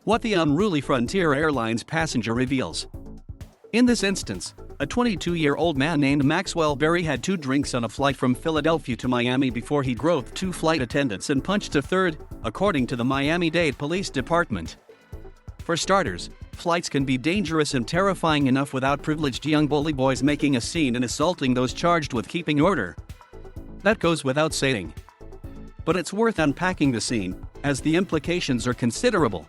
What the unruly Frontier Airlines passenger reveals. In this instance, a 22-year-old man named Maxwell Berry had 2 drinks on a flight from Philadelphia to Miami before he groped 2 flight attendants and punched a third, according to the Miami-Dade Police Department. For starters, flights can be dangerous and terrifying enough without privileged young bully boys making a scene and assaulting those charged with keeping order. That goes without saying. But it's worth unpacking the scene, as the implications are considerable.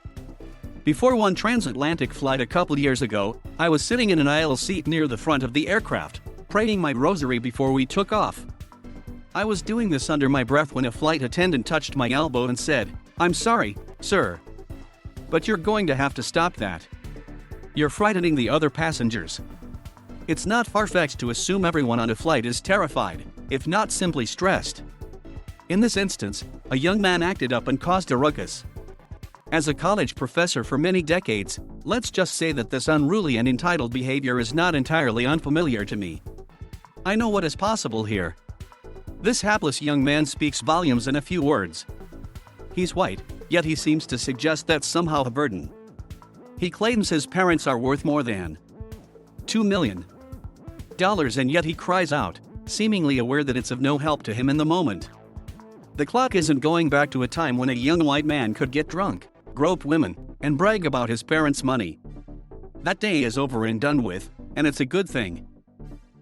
Before one transatlantic flight a couple years ago, I was sitting in an aisle seat near the front of the aircraft, praying my rosary before we took off. I was doing this under my breath when a flight attendant touched my elbow and said, "I'm sorry, sir, but you're going to have to stop that. You're frightening the other passengers." It's not far-fetched to assume everyone on a flight is terrified, if not simply stressed. In this instance, a young man acted up and caused a ruckus. As a college professor for many decades, let's just say that this unruly and entitled behavior is not entirely unfamiliar to me. I know what is possible here. This hapless young man speaks volumes in a few words. He's white, yet he seems to suggest that's somehow a burden. He claims his parents are worth more than $2 million, and yet he cries out, seemingly aware that it's of no help to him in the moment. The clock isn't going back to a time when a young white man could get drunk, grope women, and brag about his parents' money. That day is over and done with, and it's a good thing.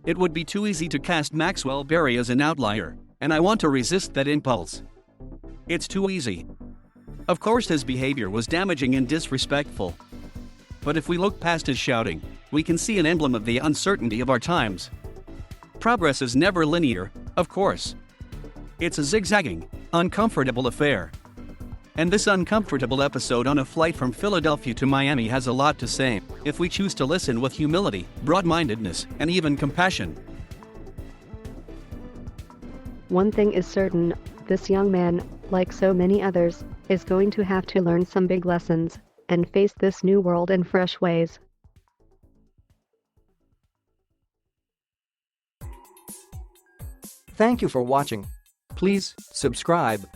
It would be too easy to cast Maxwell Berry as an outlier, and I want to resist that impulse. It's too easy. Of course his behavior was damaging and disrespectful. But if we look past his shouting, we can see an emblem of the uncertainty of our times. Progress is never linear, of course. It's a zigzagging, uncomfortable affair. And this uncomfortable episode on a flight from Philadelphia to Miami has a lot to say, if we choose to listen with humility, broad-mindedness, and even compassion. One thing is certain, this young man, like so many others, is going to have to learn some big lessons, and face this new world in fresh ways. Thank you for watching. Please subscribe.